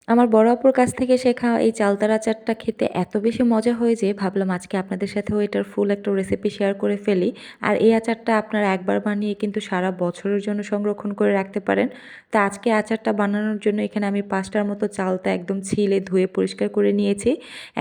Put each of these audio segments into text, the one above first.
আমার বড় আপুর কাছ থেকে শেখা এই চালতার আচারটা খেতে এত বেশি মজা হয় যে ভাবলাম আজকে আপনাদের সাথেও এটার ফুল একটা রেসিপি শেয়ার করে ফেলি। আর এই আচারটা আপনারা একবার বানিয়ে কিন্তু সারা বছরের জন্য সংরক্ষণ করে রাখতে পারেন। তা আজকে আচারটা বানানোর জন্য এখানে আমি 5টার মতো চালতা একদম ছিলে ধুয়ে পরিষ্কার করে নিয়েছি।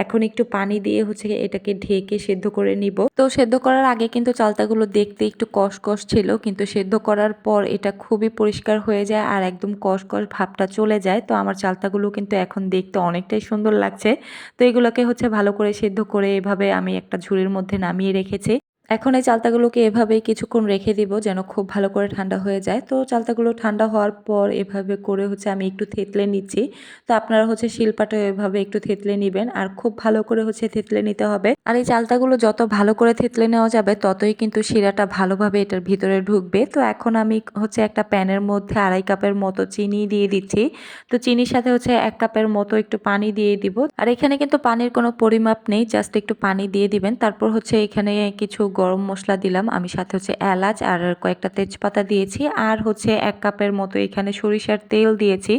এখন একটু পানি দিয়ে হচ্ছে এটাকে ঢেকে সেদ্ধ করে নিব। তো সেদ্ধ করার আগে কিন্তু চালতাগুলো দেখতে একটু কষকষ ছিল, কিন্তু সেদ্ধ করার পর এটা খুবই পরিষ্কার হয়ে যায় আর একদম কষকষ ভাবটা চলে যায়। তো আমার চালতাগুলো কিন্তু এখন দেখতে অনেকটাই সুন্দর লাগছে। তো এগুলোকে হচ্ছে ভালো করে সেদ্ধ করে এভাবে আমি একটা ঝুড়ির মধ্যে নামিয়ে রেখেছি। এখন এই চালতাগুলোকে এভাবেই কিছুক্ষণ রেখে দিব যেন খুব ভালো করে ঠান্ডা হয়ে যায়। তো চালতাগুলো ঠান্ডা হওয়ার পর এভাবে করে হচ্ছে আমি একটু থেতলে নিচ্ছি। তো আপনারা হচ্ছে শিলপাটা এভাবে একটু থেতলে নিবেন আর খুব ভালো করে হচ্ছে থেতলে নিতে হবে। আর এই চালতাগুলো যত ভালো করে থেতলে নেওয়া যাবে ততই কিন্তু শিরাটা ভালোভাবে এটার ভিতরে ঢুকবে। তো এখন আমি হচ্ছে একটা প্যানের মধ্যে 2.5 কাপের মতো চিনি দিয়ে দিচ্ছি। তো চিনির সাথে হচ্ছে 1 কাপের মতো একটু পানি দিয়ে দিব। আর এখানে কিন্তু পানির কোনো পরিমাপ নেই, জাস্ট একটু পানি দিয়ে দিবেন। তারপর হচ্ছে এখানে কিছু গরম মশলা দিলাম, আমি সাথে হচ্ছে এলাচ আর কয়েকটা তেজপাতা দিয়েছি আর হচ্ছে 1 কাপের মতো এখানে সরিষার তেল দিয়েছি।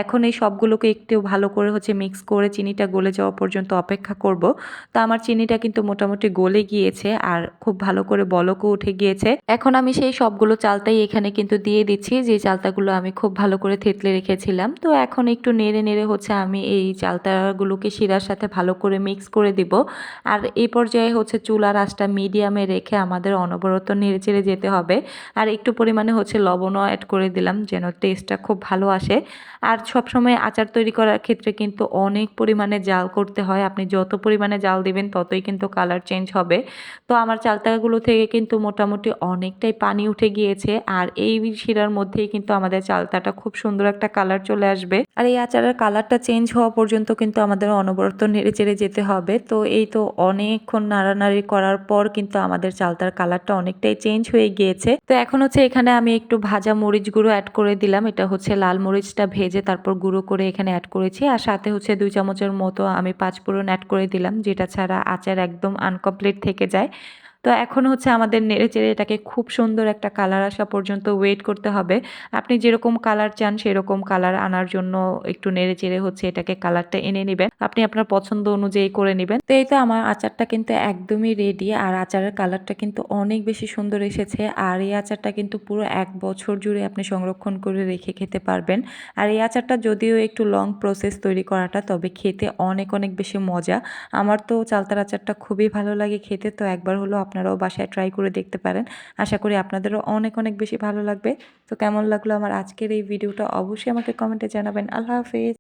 এখন এই সবগুলোকে একটু ভালো করে হচ্ছে মিক্স করে চিনিটা গলে যাওয়া পর্যন্ত অপেক্ষা করব। তো আমার চিনিটা কিন্তু মোটামুটি গলে গিয়েছে আর খুব ভালো করে বলকও উঠে গিয়েছে। এখন আমি সেই সবগুলো চালতাই এখানে কিন্তু দিয়ে দিচ্ছি, যে চালতাগুলো আমি খুব ভালো করে থেতলে রেখেছিলাম। তো এখন একটু নেড়ে নেড়ে হচ্ছে আমি এই চালতাগুলোকে শিরার সাথে ভালো করে মিক্স করে দিব। আর এই পর্যায়ে হচ্ছে চুলার আঁচটা মিডিয়ামে রেখে আমাদের অনবরত নেড়ে চেড়ে যেতে হবে। আর একটু পরিমাণে হচ্ছে লবণও অ্যাড করে দিলাম যেন টেস্টটা খুব ভালো আসে। আর সবসময় আচার তৈরি করার ক্ষেত্রে কিন্তু অনেক পরিমাণে জাল করতে হয়, আপনি যত পরিমাণে জাল দিবেন ততই কিন্তু কালার চেঞ্জ হবে। তো আমার চালতাগুলো থেকে কিন্তু মোটামুটি অনেকটাই পানি উঠে গিয়েছে আর এই শিরার মধ্যেই কিন্তু আমাদের চালতাটা খুব সুন্দর একটা কালার চলে আসবে। আর এই আচারের কালারটা চেঞ্জ হওয়া পর্যন্ত কিন্তু আমাদের অনবরত নেড়ে চেড়ে যেতে হবে। তো এই তো অনেকক্ষণ নাড়ানাড়ি করার পর কিন্তু আমাদের চালতার কালারটা অনেকটাই চেঞ্জ হয়ে গিয়েছে। তো এখন হচ্ছে এখানে আমি একটু ভাজা মরিচ গুঁড়ো অ্যাড করে দিলাম, এটা হচ্ছে লাল মরিচটা ভেজে তারপর গুঁড়ো করে এখানে অ্যাড করেছি। আর সাথে হচ্ছে 2 চামচের মতো আমি পাঁচফোড়ন অ্যাড করে দিলাম, যেটা ছাড়া আচার একদম আনকমপ্লিট থেকে যায়। তো এখন হচ্ছে আমাদের নেড়েচেড়ে এটাকে খুব সুন্দর একটা কালার আসা পর্যন্ত ওয়েট করতে হবে। আপনি যেরকম কালার চান সেরকম কালার আনার জন্য একটু নেড়েচেড়ে হচ্ছে এটাকে কালারটা এনে নেবেন। আপনি আপনার পছন্দ অনুযায়ী করে নেবেন। তো এই তো আমার আচারটা কিন্তু একদমই রেডি আর আচারের কালারটা কিন্তু অনেক বেশি সুন্দর এসেছে। আর এই আচারটা কিন্তু পুরো 1 বছর জুড়ে আপনি সংরক্ষণ করে রেখে খেতে পারবেন। আর এই আচারটা যদিও একটু লং প্রসেস তৈরি করাটা, তবে খেতে অনেক অনেক বেশি মজা। আমার তো চালতার আচারটা খুবই ভালো লাগে খেতে। তো একবার হলো আপনারাও বাসায় ট্রাই করে দেখতে পারেন। আশা করি আপনাদেরও অনেক অনেক বেশি ভালো লাগবে। তো কেমন লাগলো আমার আজকের এই ভিডিওটা অবশ্যই আমাকে কমেন্টে জানাবেন। আল্লাহ হাফেজ।